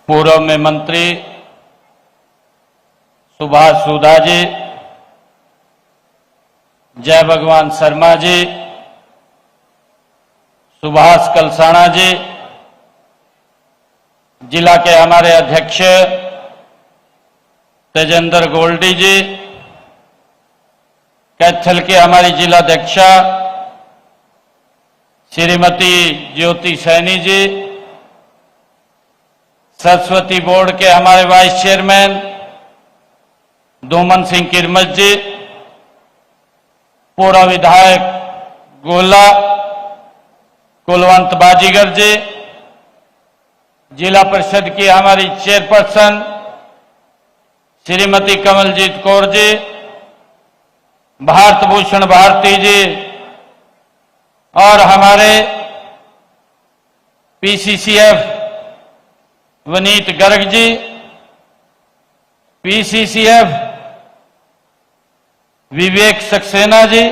पूर्व में मंत्री सुभाष सुधा जी, जय भगवान शर्मा जी, सुभाष कलसाना जी, जिला के हमारे अध्यक्ष तेजेंद्र गोल्डी जी, कैथल के हमारी जिलाध्यक्षा श्रीमती ज्योति सैनी जी, सरस्वती बोर्ड के हमारे वाइस चेयरमैन दोमन सिंह किरमत जी, पूर्व विधायक गोला कुलवंत बाजीगर जी, जिला परिषद की हमारी चेयरपर्सन श्रीमती कमलजीत कौर जी, भारत भूषण भारती जी और हमारे पीसीसीएफ वनीत गर्ग जी, पीसीसीएफ विवेक सक्सेना जी,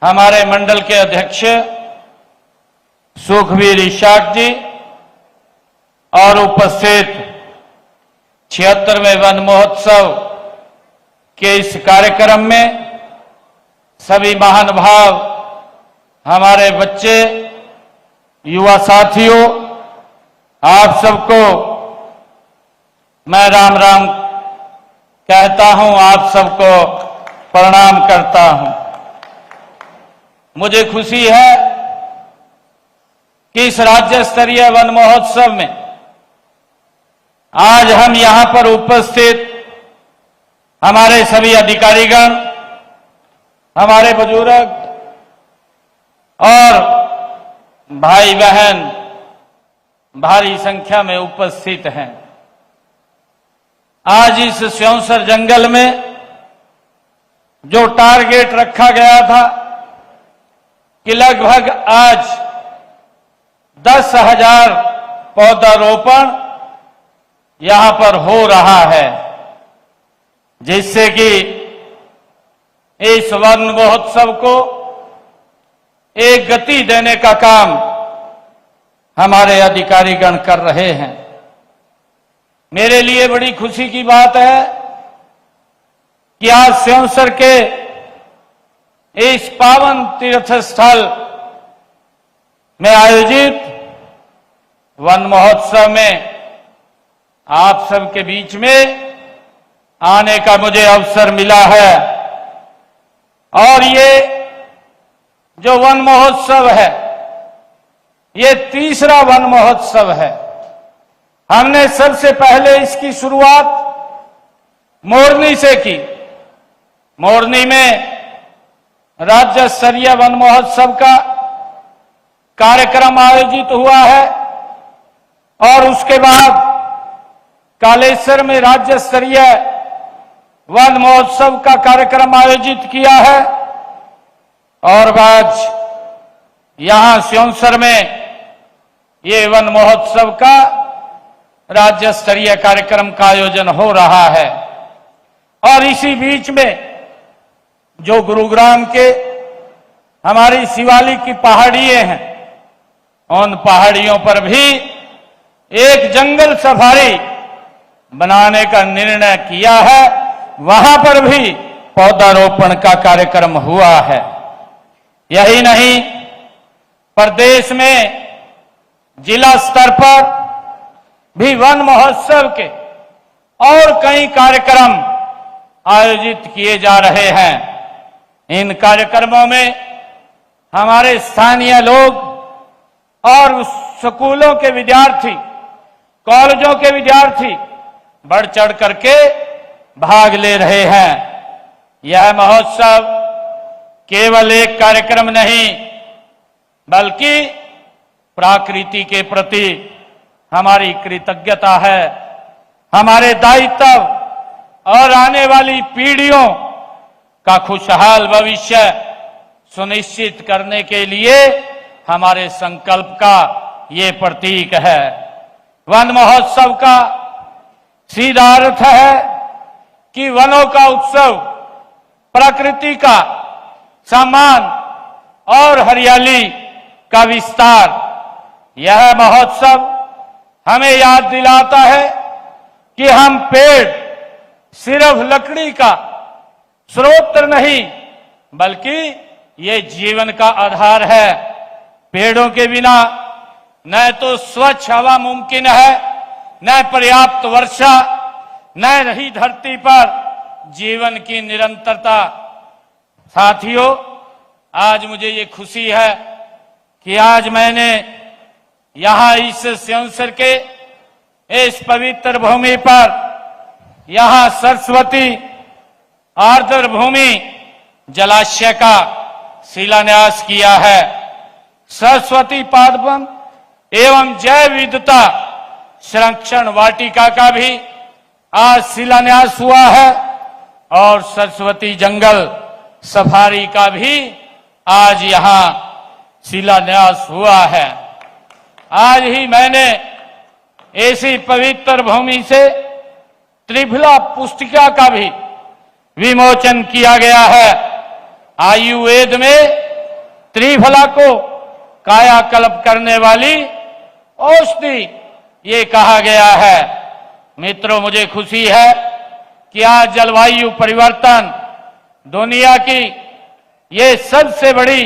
हमारे मंडल के अध्यक्ष सुखवीर इशाक जी और उपस्थित 76वें वन महोत्सव के इस कार्यक्रम में सभी महानुभाव, हमारे बच्चे, युवा साथियों, आप सबको मैं राम राम कहता हूं, आप सबको प्रणाम करता हूं। मुझे खुशी है कि इस राज्य स्तरीय वन महोत्सव में आज हम यहां पर उपस्थित हमारे सभी अधिकारीगण, हमारे बुजुर्ग और भाई बहन भारी संख्या में उपस्थित हैं। आज इस स्योंसर जंगल में जो टारगेट रखा गया था कि लगभग आज 10,000 पौधारोपण यहां पर हो रहा है, जिससे कि इस वन महोत्सव को एक गति देने का काम हमारे अधिकारीगण कर रहे हैं। मेरे लिए बड़ी खुशी की बात है कि आज स्योंसर के इस पावन तीर्थ स्थल में आयोजित वन महोत्सव में आप सबके बीच में आने का मुझे अवसर मिला है। और ये जो वन महोत्सव है, ये तीसरा वन महोत्सव है। हमने सबसे पहले इसकी शुरुआत मोरनी से की। मोरनी में राज्य स्तरीय वन महोत्सव का कार्यक्रम आयोजित हुआ है और उसके बाद कालेश्वर में राज्य स्तरीय वन महोत्सव का कार्यक्रम आयोजित किया है और आज यहां स्योंसर में ये वन महोत्सव का राज्य स्तरीय कार्यक्रम का आयोजन हो रहा है। और इसी बीच में जो गुरुग्राम के हमारी शिवालिक की पहाड़ियां हैं, उन पहाड़ियों पर भी एक जंगल सफारी बनाने का निर्णय किया है। वहां पर भी पौधारोपण का कार्यक्रम हुआ है। यही नहीं, प्रदेश में जिला स्तर पर भी वन महोत्सव के और कई कार्यक्रम आयोजित किए जा रहे हैं। इन कार्यक्रमों में हमारे स्थानीय लोग और स्कूलों के विद्यार्थी, कॉलेजों के विद्यार्थी बढ़ चढ़ करके भाग ले रहे हैं। यह महोत्सव केवल एक कार्यक्रम नहीं, बल्कि प्रकृति के प्रति हमारी कृतज्ञता है, हमारे दायित्व और आने वाली पीढ़ियों का खुशहाल भविष्य सुनिश्चित करने के लिए हमारे संकल्प का ये प्रतीक है। वन महोत्सव का सीधा अर्थ है कि वनों का उत्सव, प्रकृति का सम्मान और हरियाली का विस्तार। यह महोत्सव हमें याद दिलाता है कि हम पेड़ सिर्फ लकड़ी का स्रोत नहीं, बल्कि ये जीवन का आधार है। पेड़ों के बिना न तो स्वच्छ हवा मुमकिन है, न पर्याप्त वर्षा, न रही धरती पर जीवन की निरंतरता। साथियों, आज मुझे ये खुशी है कि आज मैंने यहां इस संवत्सर के इस पवित्र भूमि पर यहां सरस्वती आर्द्र भूमि जलाशय का शिलान्यास किया है। सरस्वती पादपम एवं जैव विविधता संरक्षण वाटिका का भी आज शिलान्यास हुआ है और सरस्वती जंगल सफारी का भी आज यहां शिलान्यास हुआ है। आज ही मैंने ऐसी पवित्र भूमि से त्रिफला पुस्तिका का भी विमोचन किया गया है। आयुर्वेद में त्रिफला को कायाकल्प करने वाली औषधि ये कहा गया है। मित्रों, मुझे खुशी है कि आज जलवायु परिवर्तन दुनिया की ये सबसे बड़ी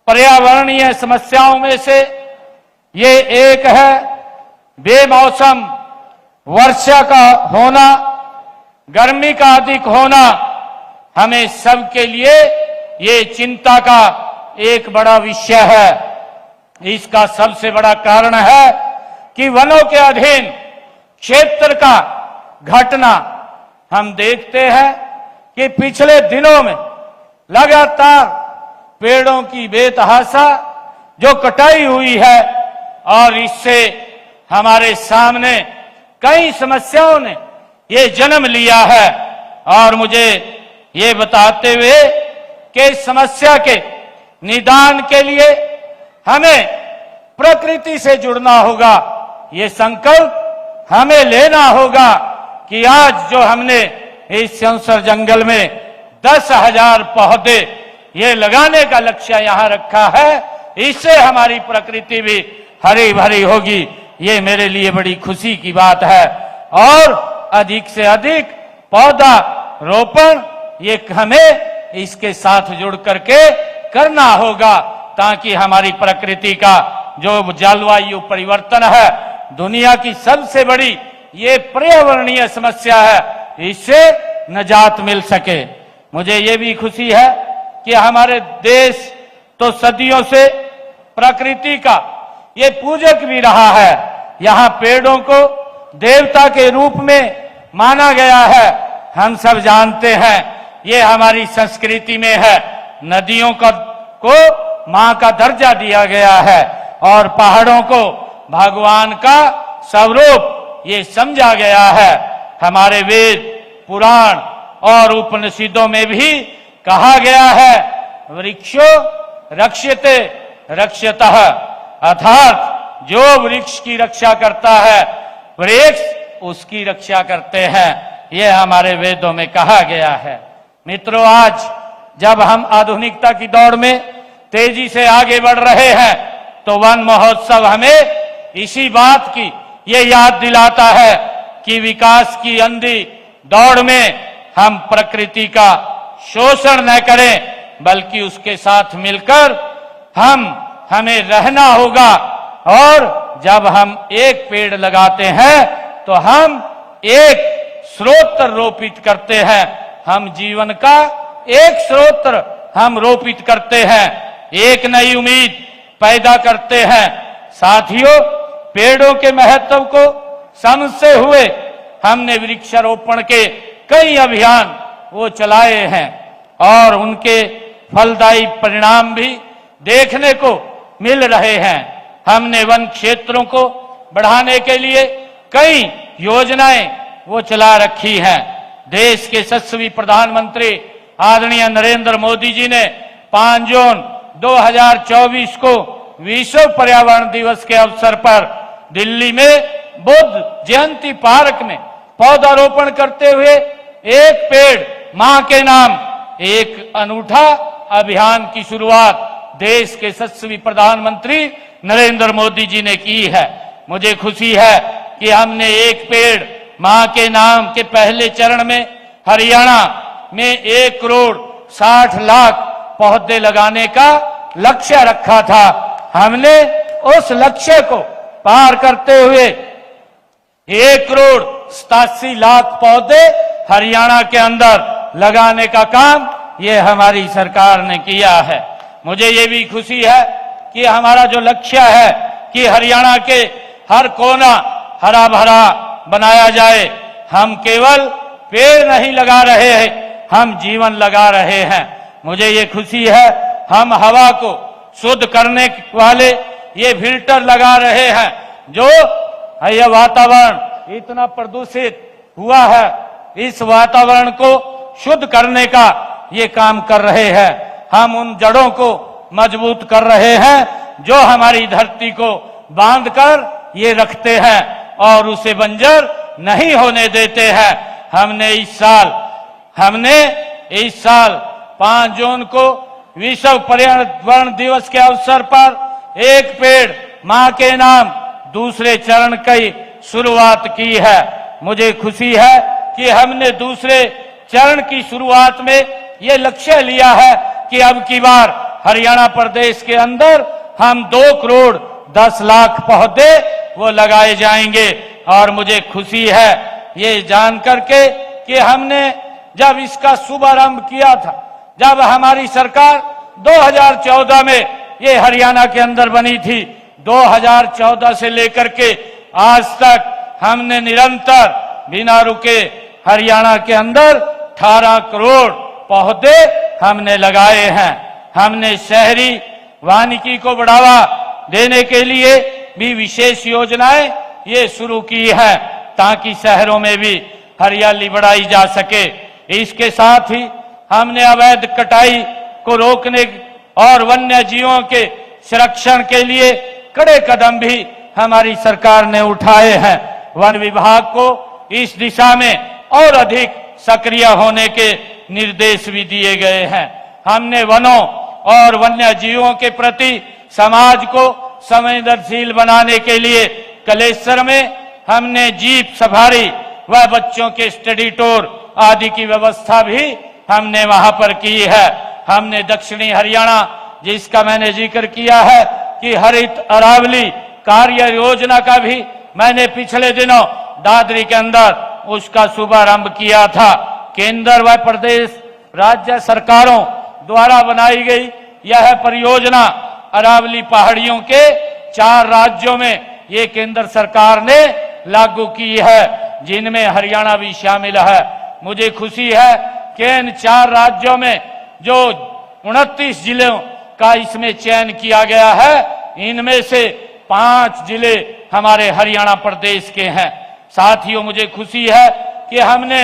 पर्यावरणीय समस्याओं में से ये एक है। बेमौसम वर्षा का होना, गर्मी का अधिक होना हमें सबके लिए ये चिंता का एक बड़ा विषय है। इसका सबसे बड़ा कारण है कि वनों के अधीन क्षेत्र का घटना हम देखते हैं कि पिछले दिनों में लगातार पेड़ों की बेतहाशा जो कटाई हुई है और इससे हमारे सामने कई समस्याओं ने ये जन्म लिया है। और मुझे ये बताते हुए कि इस समस्या के निदान के लिए हमें प्रकृति से जुड़ना होगा। ये संकल्प हमें लेना होगा कि आज जो हमने इस संवत्सर जंगल में 10,000 पौधे ये लगाने का लक्ष्य यहां रखा है, इससे हमारी प्रकृति भी हरी भरी होगी। ये मेरे लिए बड़ी खुशी की बात है। और अधिक से अधिक पौधा रोपण ये हमें इसके साथ जुड़ करके करना होगा, ताकि हमारी प्रकृति का जो जलवायु परिवर्तन है, दुनिया की सबसे बड़ी ये पर्यावरणीय समस्या है, इससे निजात मिल सके। मुझे ये भी खुशी है कि हमारे देश तो सदियों से प्रकृति का ये पूजक भी रहा है। यहाँ पेड़ों को देवता के रूप में माना गया है। हम सब जानते हैं, ये हमारी संस्कृति में है। नदियों को मां का दर्जा दिया गया है और पहाड़ों को भगवान का स्वरूप ये समझा गया है। हमारे वेद, पुराण और उपनिषदों में भी कहा गया है, वृक्षो रक्ष्यते रक्ष्यतः, अर्थात जो वृक्ष की रक्षा करता है, वृक्ष उसकी रक्षा करते हैं। ये हमारे वेदों में कहा गया है। मित्रों, आज जब हम आधुनिकता की दौड़ में तेजी से आगे बढ़ रहे हैं, तो वन महोत्सव हमें इसी बात की ये याद दिलाता है कि विकास की अंधी दौड़ में हम प्रकृति का शोषण न करें, बल्कि उसके साथ मिलकर हमें रहना होगा। और जब हम एक पेड़ लगाते हैं तो हम एक स्रोत रोपित करते हैं। हम जीवन का एक स्रोत हम रोपित करते हैं, एक नई उम्मीद पैदा करते हैं। साथियों, पेड़ों के महत्व को समझते हुए हमने वृक्षारोपण के कई अभियान वो चलाए हैं और उनके फलदायी परिणाम भी देखने को मिल रहे हैं। हमने वन क्षेत्रों को बढ़ाने के लिए कई योजनाएं वो चला रखी हैं। देश के यशस्वी प्रधानमंत्री आदरणीय नरेंद्र मोदी जी ने 5 जून 2024 को विश्व पर्यावरण दिवस के अवसर पर दिल्ली में बुद्ध जयंती पार्क में पौधारोपण करते हुए एक पेड़ मां के नाम एक अनूठा अभियान की शुरुआत देश के यशस्वी प्रधानमंत्री नरेंद्र मोदी जी ने की है। मुझे खुशी है कि हमने एक पेड़ मां के नाम के पहले चरण में हरियाणा में 1 करोड़ 60 लाख पौधे लगाने का लक्ष्य रखा था। हमने उस लक्ष्य को पार करते हुए 1 करोड़ 87 लाख पौधे हरियाणा के अंदर लगाने का काम ये हमारी सरकार ने किया है। मुझे ये भी खुशी है कि हमारा जो लक्ष्य है कि हरियाणा के हर कोना हरा भरा बनाया जाए। हम केवल पेड़ नहीं लगा रहे हैं, हम जीवन लगा रहे हैं। मुझे ये खुशी है हम हवा को शुद्ध करने वाले ये फिल्टर लगा रहे हैं। जो यह वातावरण इतना प्रदूषित हुआ है, इस वातावरण को शुद्ध करने का ये काम कर रहे हैं। हम उन जड़ों को मजबूत कर रहे हैं जो हमारी धरती को बांधकर ये रखते हैं और उसे बंजर नहीं होने देते हैं। हमने इस साल 5 जून को विश्व पर्यावरण दिवस के अवसर पर एक पेड़ मां के नाम दूसरे चरण की शुरुआत की है। मुझे खुशी है कि हमने दूसरे चरण की शुरुआत में ये लक्ष्य लिया है कि अब की बार हरियाणा प्रदेश के अंदर हम 2 करोड़ 10 लाख पौधे वो लगाए जाएंगे। और मुझे खुशी है ये जान करके कि हमने जब इसका शुभारंभ किया था, जब हमारी सरकार 2014 में ये हरियाणा के अंदर बनी थी, 2014 से लेकर के आज तक हमने निरंतर बिना रुके हरियाणा के अंदर 18 करोड़ पौधे हमने लगाए हैं। हमने शहरी वानिकी को बढ़ावा देने के लिए भी विशेष योजनाएं ये शुरू की है ताकि शहरों में भी हरियाली बढ़ाई जा सके। इसके साथ ही हमने अवैध कटाई को रोकने और वन्य जीवों के संरक्षण के लिए कड़े कदम भी हमारी सरकार ने उठाए हैं। वन विभाग को इस दिशा में और अधिक सक्रिय होने के निर्देश भी दिए गए हैं। हमने वनों और वन्य जीवों के प्रति समाज को संवेदनशील बनाने के लिए कलेश्वर में हमने जीप सफारी व बच्चों के स्टडी टूर आदि की व्यवस्था भी हमने वहां पर की है। हमने दक्षिणी हरियाणा, जिसका मैंने जिक्र किया है कि हरित अरावली कार्य योजना का भी मैंने पिछले दिनों दादरी के अंदर उसका शुभारंभ किया था। केंद्र व प्रदेश राज्य सरकारों द्वारा बनाई गई यह परियोजना अरावली पहाड़ियों के 4 राज्यों में ये केंद्र सरकार ने लागू की है, जिनमें हरियाणा भी शामिल है। मुझे खुशी है कि इन 4 राज्यों में जो 29 जिलों का इसमें चयन किया गया है, इनमें से 5 जिले हमारे हरियाणा प्रदेश के हैं। साथियों, मुझे खुशी है कि हमने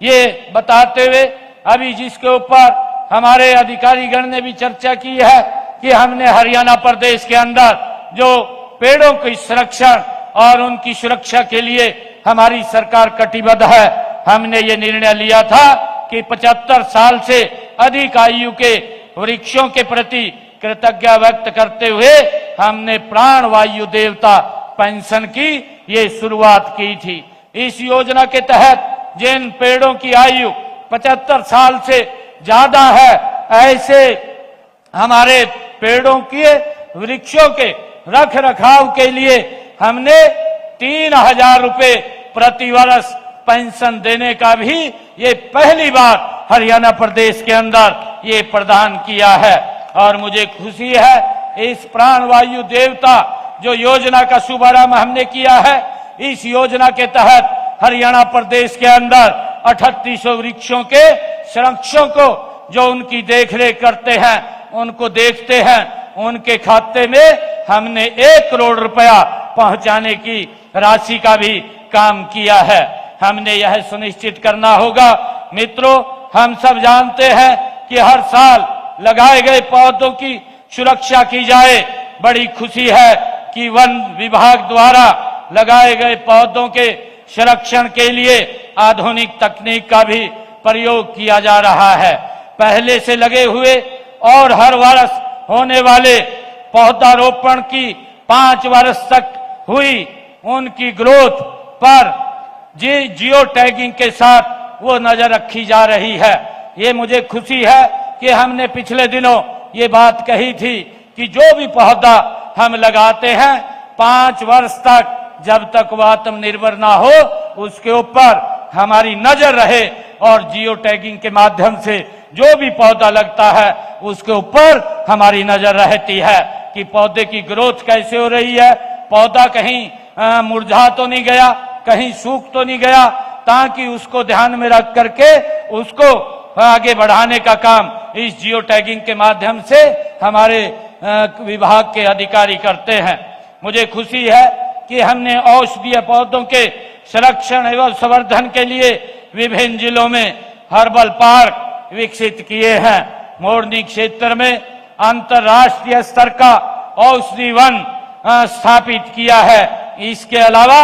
ये बताते हुए अभी जिसके ऊपर हमारे अधिकारीगण ने भी चर्चा की है कि हमने हरियाणा प्रदेश के अंदर जो पेड़ों के संरक्षण और उनकी सुरक्षा के लिए हमारी सरकार कटिबद्ध है। हमने ये निर्णय लिया था कि 75 साल से अधिक आयु के वृक्षों के प्रति कृतज्ञता व्यक्त करते हुए हमने प्राण वायु देवता पेंशन की ये शुरुआत की थी। इस योजना के तहत जिन पेड़ों की आयु 75 साल से ज्यादा है, ऐसे हमारे पेड़ों के वृक्षों के रख रखाव के लिए हमने 3000 रुपए प्रति वर्ष पेंशन देने का भी ये पहली बार हरियाणा प्रदेश के अंदर ये प्रदान किया है। और मुझे खुशी है इस प्राण वायु देवता जो योजना का शुभारंभ हमने किया है, इस योजना के तहत हरियाणा प्रदेश के अंदर 3800 वृक्षों के संरक्षकों को जो उनकी देखरेख करते हैं, उनको देखते हैं, उनके खाते में हमने 1 करोड़ रुपया पहुंचाने की राशि का भी काम किया है। हमने यह सुनिश्चित करना होगा। मित्रों, हम सब जानते हैं कि हर साल लगाए गए पौधों की सुरक्षा की जाए। बड़ी खुशी है कि वन विभाग द्वारा लगाए गए पौधों के संरक्षण के लिए आधुनिक तकनीक का भी प्रयोग किया जा रहा है। पहले से लगे हुए और हर वर्ष होने वाले पौधारोपण की 5 वर्ष तक हुई उनकी ग्रोथ पर जियो टैगिंग के साथ वो नजर रखी जा रही है। ये मुझे खुशी है कि हमने पिछले दिनों ये बात कही थी कि जो भी पौधा हम लगाते हैं 5 वर्ष तक जब तक वो आत्मनिर्भर ना हो उसके ऊपर हमारी नजर रहे और जियो टैगिंग के माध्यम से जो भी पौधा लगता है उसके ऊपर हमारी नजर रहती है कि पौधे की ग्रोथ कैसे हो रही है, पौधा कहीं मुरझा तो नहीं गया, कहीं सूख तो नहीं गया, ताकि उसको ध्यान में रख करके उसको आगे बढ़ाने का काम इस जियो टैगिंग के माध्यम से हमारे विभाग के अधिकारी करते हैं। मुझे खुशी है कि हमने औषधीय पौधों के संरक्षण एवं संवर्धन के लिए विभिन्न जिलों में हर्बल पार्क विकसित किए हैं। मोरनी क्षेत्र में अंतर्राष्ट्रीय स्तर का औषधि वन स्थापित किया है। इसके अलावा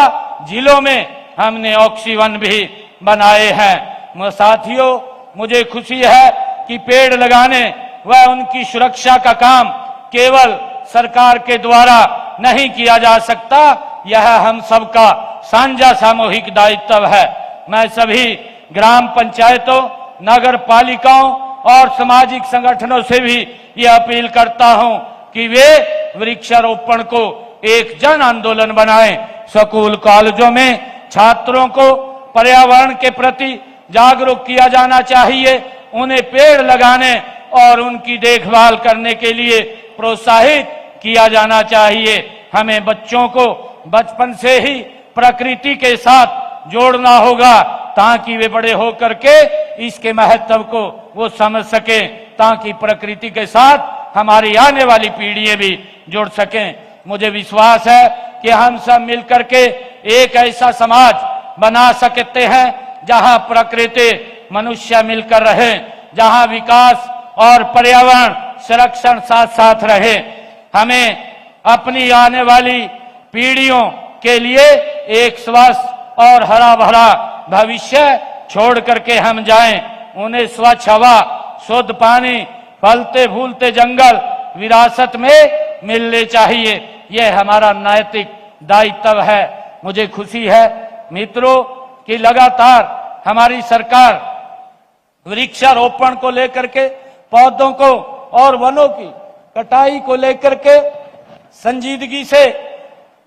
जिलों में हमने ऑक्सीवन भी बनाए हैं। साथियों, मुझे खुशी है कि पेड़ लगाने व उनकी सुरक्षा का काम केवल सरकार के द्वारा नहीं किया जा सकता, यह हम सबका साझा सामूहिक दायित्व है। मैं सभी ग्राम पंचायतों, नगर पालिकाओं और सामाजिक संगठनों से भी यह अपील करता हूं कि वे वृक्षारोपण को एक जन आंदोलन बनाएं। स्कूल कॉलेजों में छात्रों को पर्यावरण के प्रति जागरूक किया जाना चाहिए, उन्हें पेड़ लगाने और उनकी देखभाल करने के लिए प्रोत्साहित किया जाना चाहिए। हमें बच्चों को बचपन से ही प्रकृति के साथ जोड़ना होगा ताकि वे बड़े होकर के इसके महत्व को वो समझ सकें, ताकि प्रकृति के साथ हमारी आने वाली पीढ़ियां भी जुड़ सकें। मुझे विश्वास है कि हम सब मिलकर के एक ऐसा समाज बना सकते हैं जहां प्रकृति मनुष्य मिलकर रहे, जहां विकास और पर्यावरण संरक्षण साथ साथ रहे। हमें अपनी आने वाली पीढ़ियों के लिए एक स्वस्थ और हरा भरा भविष्य छोड़ करके हम जाएं। उन्हें स्वच्छ हवा, शुद्ध पानी, फलते फूलते जंगल विरासत में मिलने चाहिए। यह हमारा नैतिक दायित्व है। मुझे खुशी है मित्रों कि लगातार हमारी सरकार वृक्षारोपण को लेकर के, पौधों को और वनों की कटाई को लेकर के संजीदगी से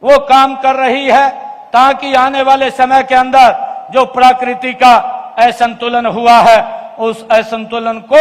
वो काम कर रही है, ताकि आने वाले समय के अंदर जो प्रकृति का असंतुलन हुआ है उस असंतुलन को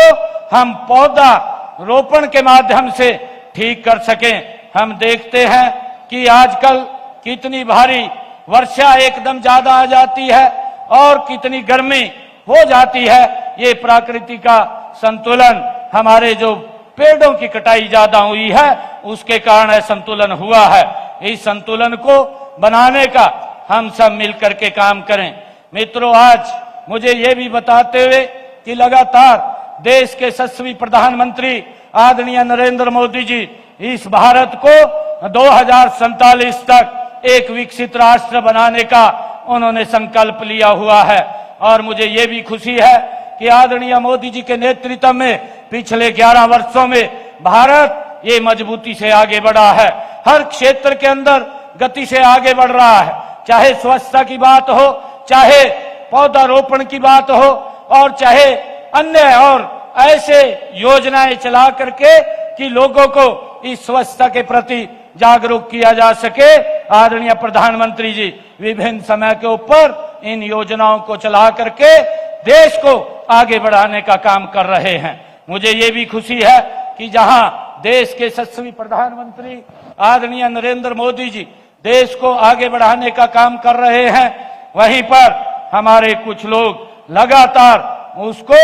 हम पौधा रोपण के माध्यम से ठीक कर सकें। हम देखते हैं कि आजकल कितनी भारी वर्षा एकदम ज्यादा आ जाती है और कितनी गर्मी हो जाती है। ये प्रकृति का संतुलन, हमारे जो पेड़ों की कटाई ज्यादा हुई है उसके कारण असंतुलन हुआ है। इस संतुलन को बनाने का हम सब मिलकर के काम करें। मित्रों, आज मुझे ये भी बताते हुए कि लगातार देश के यशस्वी प्रधानमंत्री आदरणीय नरेंद्र मोदी जी इस भारत को 2047 तक एक विकसित राष्ट्र बनाने का उन्होंने संकल्प लिया हुआ है। और मुझे ये भी खुशी है कि आदरणीय मोदी जी के नेतृत्व में पिछले 11 वर्षों में भारत ये मजबूती से आगे बढ़ा है, हर क्षेत्र के अंदर गति से आगे बढ़ रहा है। चाहे स्वच्छता की बात हो, चाहे पौधारोपण की बात हो, और चाहे अन्य और ऐसे योजनाएं चला करके कि लोगों को इस स्वच्छता के प्रति जागरूक किया जा सके। आदरणीय प्रधानमंत्री जी विभिन्न समय के ऊपर इन योजनाओं को चला करके देश को आगे बढ़ाने का काम कर रहे हैं। मुझे ये भी खुशी है कि जहां देश के यशस्वी प्रधानमंत्री आदरणीय नरेंद्र मोदी जी देश को आगे बढ़ाने का काम कर रहे हैं, वहीं पर हमारे कुछ लोग लगातार उसको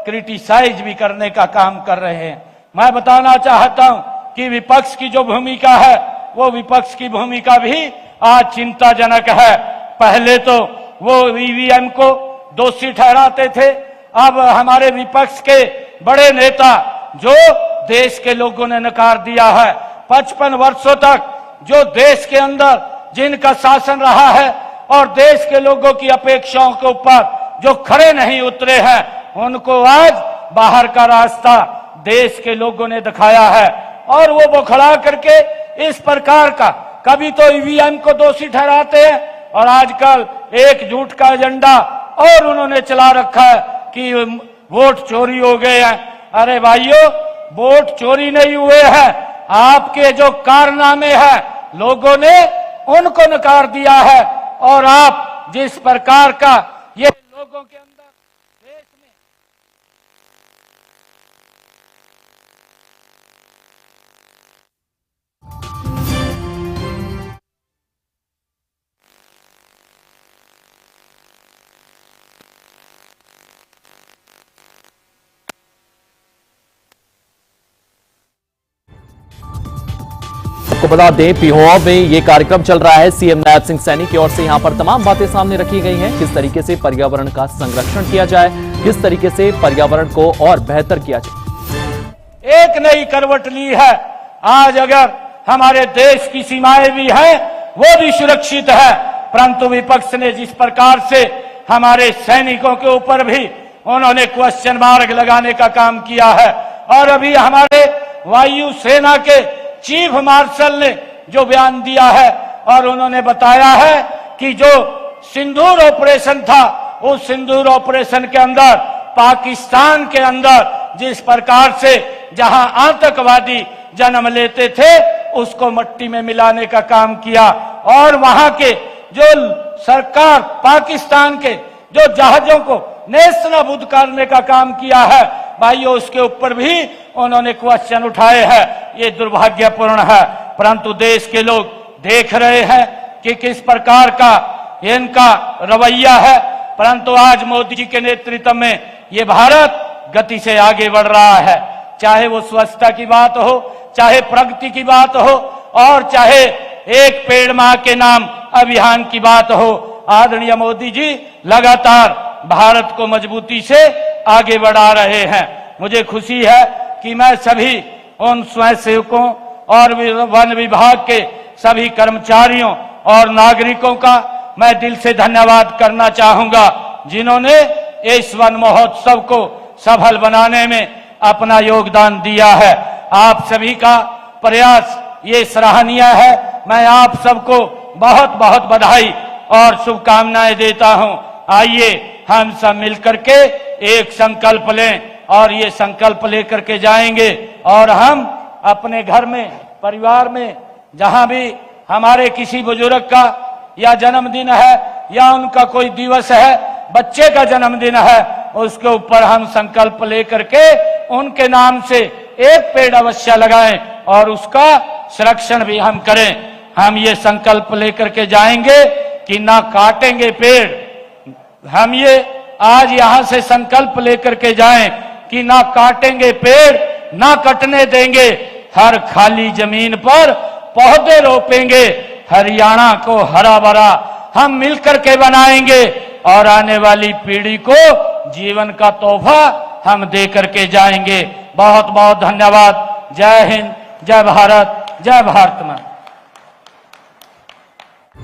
क्रिटिसाइज भी करने का काम कर रहे हैं। मैं बताना चाहता हूं कि विपक्ष की जो भूमिका है वो विपक्ष की भूमिका भी आज चिंताजनक है। पहले तो वो ईवीएम को दोषी ठहराते थे, अब हमारे विपक्ष के बड़े नेता जो देश के लोगों ने नकार दिया है, 55 वर्षों तक जो देश के अंदर जिनका शासन रहा है और देश के लोगों की अपेक्षाओं के ऊपर जो खड़े नहीं उतरे हैं, उनको आज बाहर का रास्ता देश के लोगों ने दिखाया है। और वो बौखला करके इस प्रकार का कभी तो ईवीएम को दोषी ठहराते हैं और आजकल एक झूठ का एजेंडा और उन्होंने चला रखा है कि वोट चोरी हो गए हैं। अरे भाइयों, वोट चोरी नहीं हुए हैं, आपके जो कारनामे हैं लोगों ने उनको नकार दिया है। और आप जिस प्रकार का ये लोगों के अंदर देश में आपको बता दें, पिहोवा में ये कार्यक्रम चल रहा है। सीएम नायब सिंह सैनी की ओर से यहां पर तमाम बातें सामने रखी गई हैं। किस तरीके से पर्यावरण का संरक्षण किया जाए, किस तरीके से पर्यावरण को और बेहतर किया जाए। एक नई करवट ली है। आज अगर हमारे देश की सीमाएं भी हैं, वो भी सुरक्षित है, परंतु विपक्ष ने जिस प्रकार से हमारे सैनिकों के ऊपर भी उन्होंने क्वेश्चन मार्क लगाने का काम किया है। और अभी हमारे वायु सेना के चीफ मार्शल ने जो बयान दिया है और उन्होंने बताया है कि जो सिंदूर ऑपरेशन था, उस सिंदूर ऑपरेशन के अंदर पाकिस्तान के अंदर जिस प्रकार से जहां आतंकवादी जन्म लेते थे उसको मट्टी में मिलाने का काम किया और वहां के जो सरकार पाकिस्तान के जो जहाजों को नेस्तनाबूद करने का काम किया है, भाइयों उसके ऊपर भी उन्होंने क्वेश्चन उठाए हैं। ये दुर्भाग्यपूर्ण है, परंतु देश के लोग देख रहे हैं कि किस प्रकार का इनका रवैया है। परंतु आज मोदी जी के नेतृत्व में ये भारत गति से आगे बढ़ रहा है, चाहे वो स्वच्छता की बात हो, चाहे प्रगति की बात हो और चाहे एक पेड़ मां के नाम अभियान की बात हो। आदरणीय मोदी जी लगातार भारत को मजबूती से आगे बढ़ा रहे हैं। मुझे खुशी है कि मैं सभी उन स्वयंसेवकों और वन विभाग के सभी कर्मचारियों और नागरिकों का मैं दिल से धन्यवाद करना चाहूंगा, जिन्होंने इस वन महोत्सव को सफल बनाने में अपना योगदान दिया है। आप सभी का प्रयास ये सराहनीय है। मैं आप सबको बहुत बहुत बधाई और शुभकामनाएं देता हूं। आइए हम सब मिलकर के एक संकल्प लें और ये संकल्प लेकर के जाएंगे और हम अपने घर में, परिवार में, जहां भी हमारे किसी बुजुर्ग का या जन्मदिन है या उनका कोई दिवस है, बच्चे का जन्मदिन है, उसके ऊपर हम संकल्प लेकर के उनके नाम से एक पेड़ अवश्य लगाएं और उसका संरक्षण भी हम करें। हम ये संकल्प लेकर के जाएंगे कि ना काटेंगे पेड़। हम ये आज यहां से संकल्प लेकर के जाएं कि ना काटेंगे पेड़, ना कटने देंगे, हर खाली जमीन पर पौधे रोपेंगे, हरियाणा को हरा भरा हम मिलकर के बनाएंगे और आने वाली पीढ़ी को जीवन का तोहफा हम दे करके जाएंगे। बहुत बहुत धन्यवाद। जय हिंद, जय भारत, जय भारत मां।